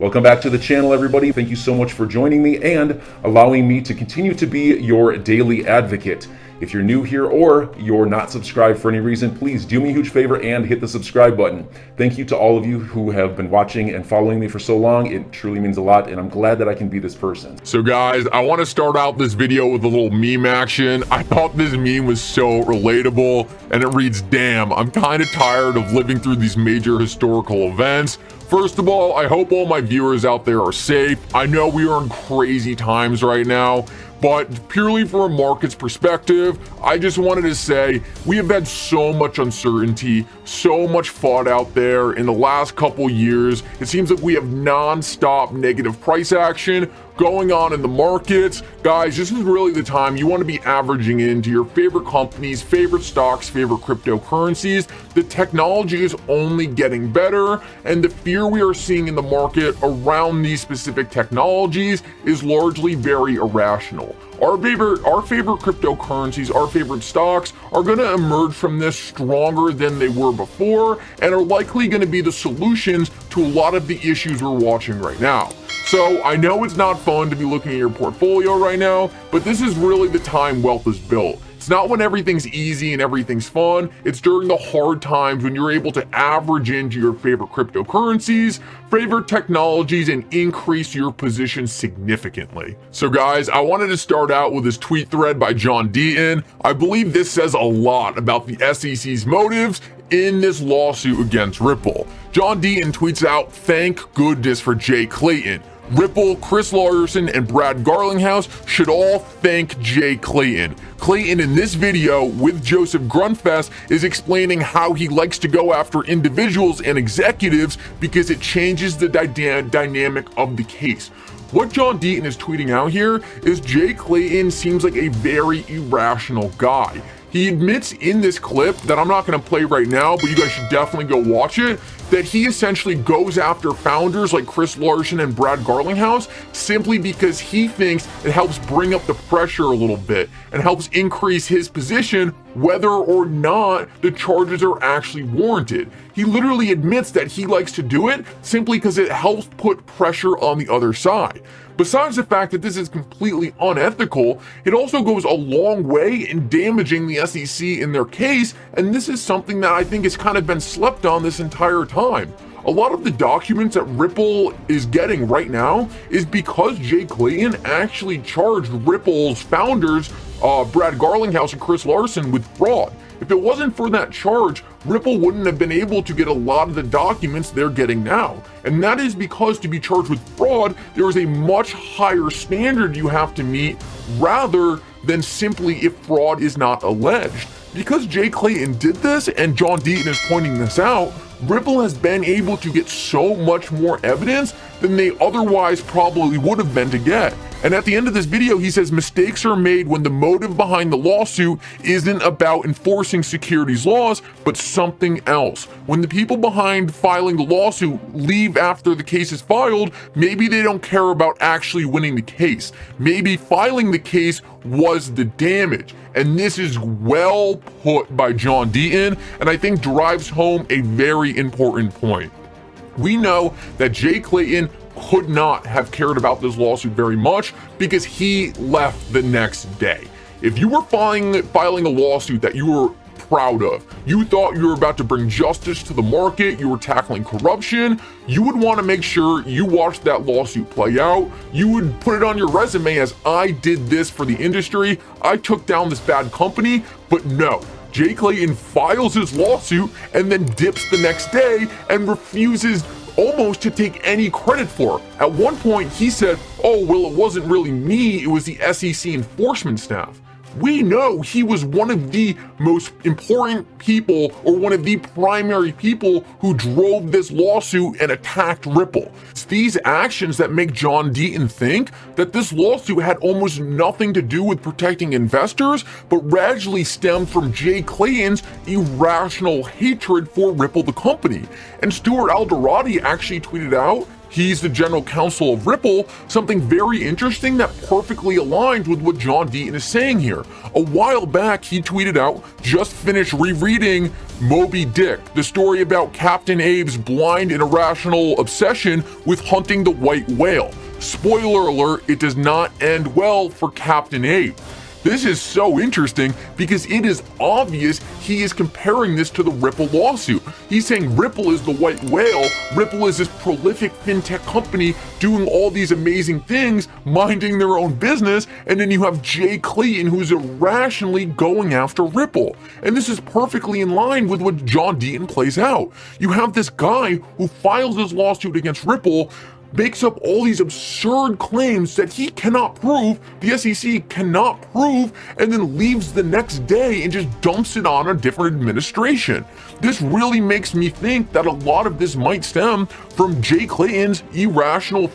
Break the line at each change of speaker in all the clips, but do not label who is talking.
Welcome back to the channel, everybody. Thank you so much for joining me and allowing me to continue to be your daily advocate. If you're new here or you're not subscribed for any reason, please do me a huge favor and hit the subscribe button. Thank you to all of you who have been watching and following me for so long. It truly means a lot, and I'm glad that I can be this person.
So guys, I want to start out this video with a little meme action. I thought this meme was so relatable, and it reads, "Damn, I'm kind of tired of living through these major historical events. First of all, I hope all my viewers out there are safe. I know we are in crazy times right now, but purely from a market's perspective, I just wanted to say we have had so much uncertainty, so much FUD out there in the last couple years. It seems like we have non-stop negative price action going on in the markets. Guys, this is really the time you want to be averaging into your favorite companies, favorite stocks, favorite cryptocurrencies. The technology is only getting better, and the fear we are seeing in the market around these specific technologies is largely very irrational. Our favorite cryptocurrencies, our favorite stocks are going to emerge from this stronger than they were before and are likely going to be the solutions to a lot of the issues we're watching right now. So I know it's not fun to be looking at your portfolio right now, but this is really the time wealth is built. It's not when everything's easy and everything's fun. It's during the hard times when you're able to average into your favorite cryptocurrencies, favorite technologies, and increase your position significantly. So guys, I wanted to start out with this tweet thread by John Deaton. I believe this says a lot about the SEC's motives in this lawsuit against Ripple. John Deaton tweets out, "Thank goodness for Jay Clayton. Ripple, Chris Larson, and Brad Garlinghouse should all thank Jay Clayton. Clayton in this video with Joseph Grunfest is explaining how he likes to go after individuals and executives because it changes the dynamic of the case." What John Deaton is tweeting out here is Jay Clayton seems like a very irrational guy. He admits in this clip that I'm not going to play right now, but you guys should definitely go watch it, that he essentially goes after founders like Chris Larson and Brad Garlinghouse simply because he thinks it helps bring up the pressure a little bit and helps increase his position whether or not the charges are actually warranted. He literally admits that he likes to do it simply because it helps put pressure on the other side. Besides the fact that this is completely unethical, it also goes a long way in damaging the SEC in their case, and this is something that I think has kind of been slept on this entire time. A lot of the documents that Ripple is getting right now is because Jay Clayton actually charged Ripple's founders, Brad Garlinghouse and Chris Larson, with fraud. If it wasn't for that charge, Ripple wouldn't have been able to get a lot of the documents they're getting now. And that is because to be charged with fraud, there is a much higher standard you have to meet rather than simply if fraud is not alleged. Because Jay Clayton did this, and John Deaton is pointing this out, Ripple has been able to get so much more evidence than they otherwise probably would have been to get. And at the end of this video, he says mistakes are made when the motive behind the lawsuit isn't about enforcing securities laws, but something else. When the people behind filing the lawsuit leave after the case is filed, maybe they don't care about actually winning the case. Maybe filing the case was the damage. And this is well put by John Deaton, and I think drives home a very important point. We know that Jay Clayton could not have cared about this lawsuit very much because he left the next day. If you were filing a lawsuit that you were proud of, you thought you were about to bring justice to the market, you were tackling corruption, you would want to make sure you watched that lawsuit play out. You would put it on your resume as, "I did this for the industry, I took down this bad company." But no, Jay Clayton files his lawsuit and then dips the next day and refuses almost to take any credit for it. At one point, he said, "Oh, well, it wasn't really me, it was the SEC enforcement staff." We know he was one of the most important people, or one of the primary people, who drove this lawsuit and attacked Ripple. It's these actions that make John Deaton think that this lawsuit had almost nothing to do with protecting investors, but gradually stemmed from Jay Clayton's irrational hatred for Ripple the company. And Stuart Alderati actually tweeted out, He's the general counsel of Ripple, something very interesting that perfectly aligns with what John Deaton is saying here. A while back, he tweeted out, "Just finished rereading Moby Dick, the story about Captain Abe's blind and irrational obsession with hunting the white whale. Spoiler alert, it does not end well for Captain Abe." This is so interesting because it is obvious he is comparing this to the Ripple lawsuit. He's saying Ripple is the white whale. Ripple is this prolific fintech company doing all these amazing things, minding their own business, and then you have Jay Clayton who's irrationally going after Ripple. And this is perfectly in line with what John Deaton plays out. You have this guy who files this lawsuit against Ripple, makes up all these absurd claims that he cannot prove, the SEC cannot prove, and then leaves the next day and just dumps it on a different administration. This really makes me think that a lot of this might stem from Jay Clayton's irrational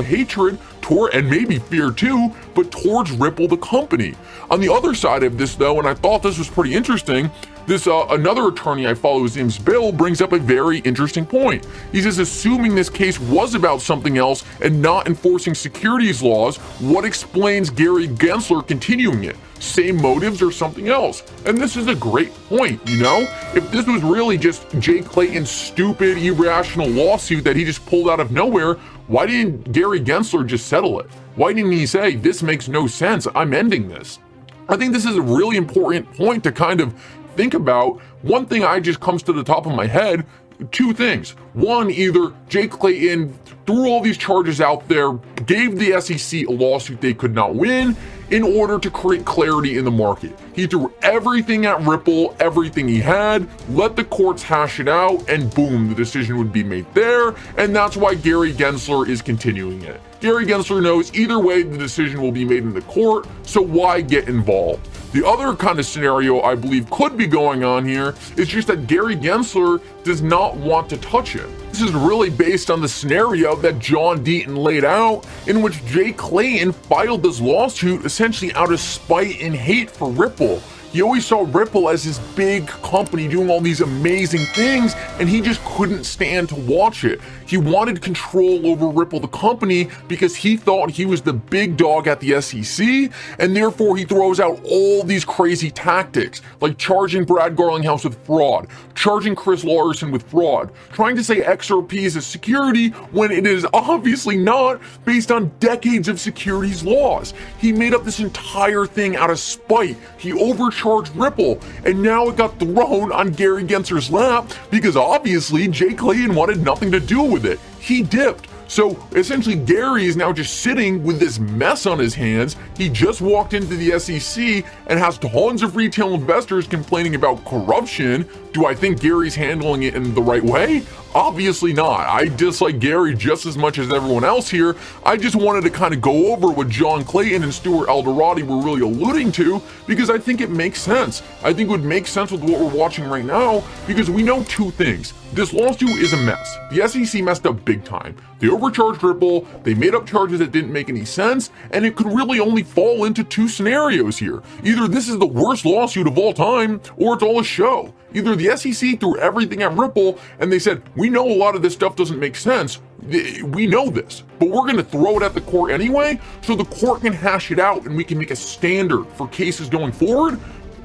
hatred toward, and maybe fear too, but towards Ripple the company. On the other side of this though, and I thought this was pretty interesting, this another attorney I follow, his name's Bill, brings up a very interesting point. He says, assuming this case was about something else and not enforcing securities laws, what explains Gary Gensler continuing it? Same motives or something else? And this is a great point, you know? If this was really just Jay Clayton's stupid, irrational lawsuit that he just pulled out of nowhere, why didn't Gary Gensler just settle it? Why didn't he say, this makes no sense, I'm ending this? I think this is a really important point to kind of think about. One thing I just comes to the top of my head, two things. One, either Jay Clayton threw all these charges out there, gave the SEC a lawsuit they could not win in order to create clarity in the market. He threw everything at Ripple, everything he had, let the courts hash it out, and boom, the decision would be made there, and that's why Gary Gensler is continuing it. Gary Gensler knows either way the decision will be made in the court, so why get involved? The other kind of scenario I believe could be going on here is just that Gary Gensler does not want to touch it. This is really based on the scenario that John Deaton laid out, in which Jay Clayton filed this lawsuit essentially out of spite and hate for Ripple. He always saw Ripple as this big company doing all these amazing things, and he just couldn't stand to watch it. He wanted control over Ripple, the company, because he thought he was the big dog at the SEC, and therefore he throws out all these crazy tactics, like charging Brad Garlinghouse with fraud, charging Chris Larson with fraud, trying to say XRP is a security when it is obviously not, based on decades of securities laws. He made up this entire thing out of spite. He overcharged Ripple, and now it got thrown on Gary Gensler's lap because obviously Jay Clayton wanted nothing to do with it. He dipped. So essentially Gary is now just sitting with this mess on his hands. He just walked into the SEC and has tons of retail investors complaining about corruption. Do I think Gary's handling it in the right way? Obviously not. I dislike Gary just as much as everyone else here. I just wanted to kind of go over what John Clayton and Stuart Alderati were really alluding to, because I think it makes sense. I think it would make sense with what we're watching right now, because we know two things. This lawsuit is a mess. The SEC messed up big time. They overcharged Ripple, they made up charges that didn't make any sense, and it could really only fall into two scenarios here. Either this is the worst lawsuit of all time, or it's all a show. Either the SEC threw everything at Ripple and they said, we know a lot of this stuff doesn't make sense. We know this, but we're going to throw it at the court anyway, so the court can hash it out and we can make a standard for cases going forward.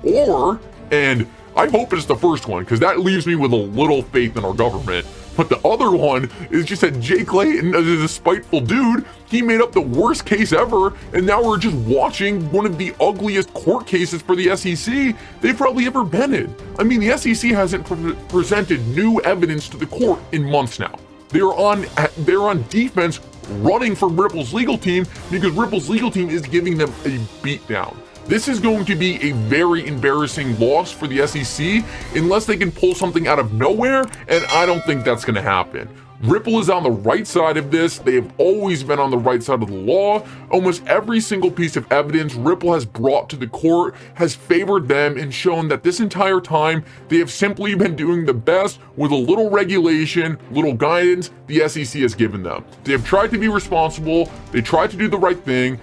Or, and I hope it's the first one, because that leaves me with a little faith in our government. But the other one is just that Jay Clayton is a spiteful dude. He made up the worst case ever, and now we're just watching one of the ugliest court cases for the SEC they've probably ever been in. I mean, the SEC hasn't presented new evidence to the court in months now. They're on defense, running from Ripple's legal team, because Ripple's legal team is giving them a beatdown. This is going to be a very embarrassing loss for the SEC unless they can pull something out of nowhere, and I don't think that's going to happen. Ripple is on the right side of this. They have always been on the right side of the law. Almost every single piece of evidence Ripple has brought to the court has favored them and shown that this entire time they have simply been doing the best with a little regulation, little guidance the SEC has given them. They have tried to be responsible. They tried to do the right thing.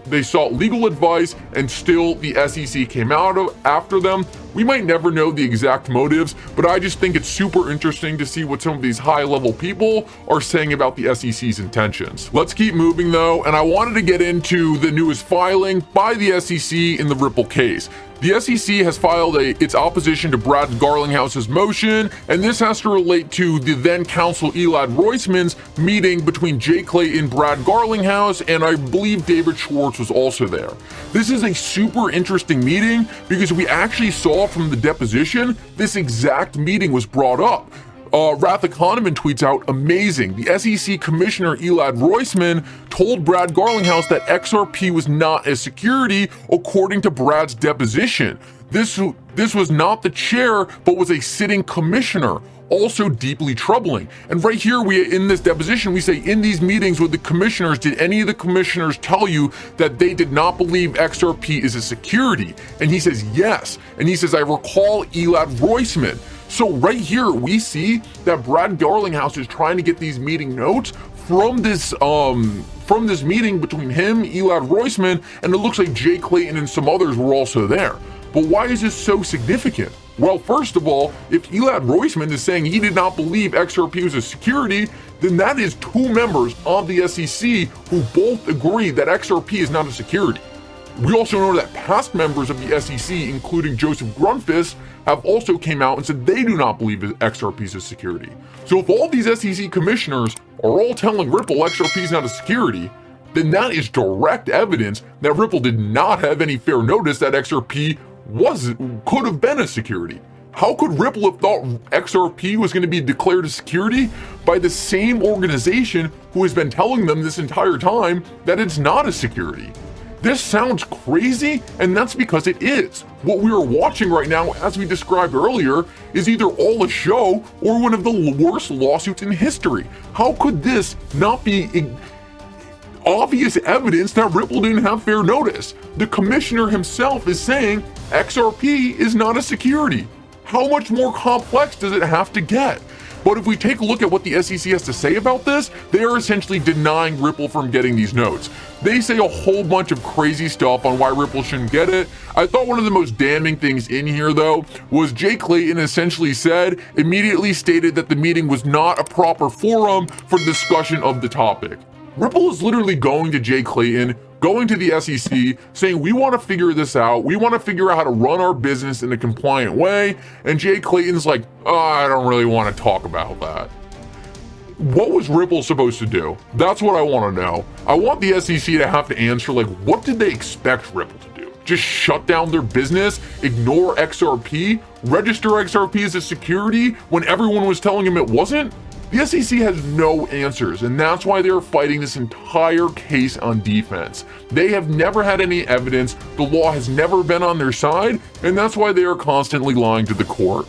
They sought legal advice, and still the SEC came after them We might never know the exact motives, but I just think it's super interesting to see what some of these high-level people are saying about the SEC's intentions. Let's keep moving though, and I wanted to get into the newest filing by the SEC in the Ripple case. The SEC has filed its opposition to Brad Garlinghouse's motion, and this has to relate to the then counsel Elad Roisman's meeting between Jay Clayton, Brad Garlinghouse, and I believe David Schwartz was also there. This is a super interesting meeting because we actually saw from the deposition this exact meeting was brought up. Ratha Kahneman tweets out, amazing. The SEC Commissioner Elad Roisman told Brad Garlinghouse that XRP was not a security according to Brad's deposition. This was not the chair, but was a sitting commissioner. Also deeply troubling. And right here, in this deposition, we say, in these meetings with the commissioners, did any of the commissioners tell you that they did not believe XRP is a security? And he says, yes. And he says, I recall Elad Roisman. So right here, we see that Brad Garlinghouse is trying to get these meeting notes from this meeting between him, Elad Roisman, and it looks like Jay Clayton and some others were also there. But why is this so significant? Well, first of all, if Elad Roisman is saying he did not believe XRP was a security, then that is two members of the SEC who both agree that XRP is not a security. We also know that past members of the SEC, including Joseph Grunfist, have also came out and said they do not believe that XRP is a security. So if all these SEC commissioners are all telling Ripple XRP is not a security, then that is direct evidence that Ripple did not have any fair notice that XRP could have been a security. How could Ripple have thought XRP was going to be declared a security by the same organization who has been telling them this entire time that it's not a security? This sounds crazy, and that's because it is. What we are watching right now, as we described earlier, is either all a show or one of the worst lawsuits in history. How could this not be obvious evidence that Ripple didn't have fair notice? The commissioner himself is saying XRP is not a security. How much more complex does it have to get? But if we take a look at what the SEC has to say about this, they are essentially denying Ripple from getting these notes. They say a whole bunch of crazy stuff on why Ripple shouldn't get it. I thought one of the most damning things in here, though, was Jay Clayton immediately stated that the meeting was not a proper forum for discussion of the topic. Ripple is literally going to Jay Clayton, going to the SEC, saying, we want to figure this out. We want to figure out how to run our business in a compliant way. And Jay Clayton's like, oh, I don't really want to talk about that. What was Ripple supposed to do? That's what I want to know. I want the SEC to have to answer, like, what did they expect Ripple to do? Just shut down their business, ignore XRP, register XRP as a security when everyone was telling him it wasn't? The SEC has no answers, and that's why they're fighting this entire case on defense. They have never had any evidence, the law has never been on their side, and that's why they are constantly lying to the court.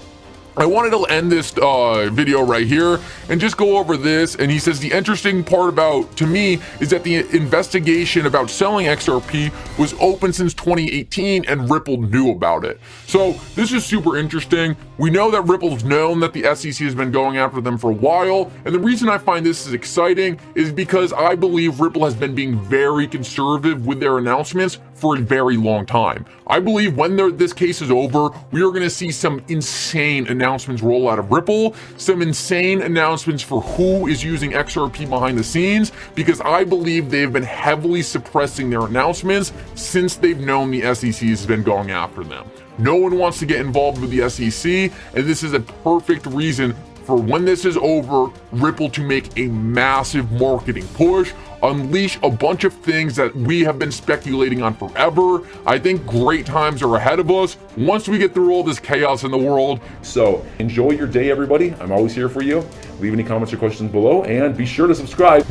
I wanted to end this video right here and just go over this. And he says the interesting part to me is that the investigation about selling XRP was open since 2018 and Ripple knew about it. So this is super interesting. We know that Ripple's known that the SEC has been going after them for a while. And the reason I find this is exciting is because I believe Ripple has been being very conservative with their announcements for a very long time. I believe when this case is over, we are going to see some insane announcements roll out of Ripple, some insane announcements for who is using XRP behind the scenes, because I believe they've been heavily suppressing their announcements since they've known the SEC has been going after them. No one wants to get involved with the SEC, and this is a perfect reason for when this is over, Ripple to make a massive marketing push, unleash a bunch of things that we have been speculating on forever. I think great times are ahead of us once we get through all this chaos in the world.
So enjoy your day, everybody. I'm always here for you. Leave any comments or questions below, and be sure to subscribe.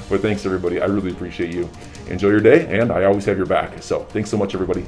But thanks, everybody. I really appreciate you. Enjoy your day, and I always have your back. So thanks so much, everybody.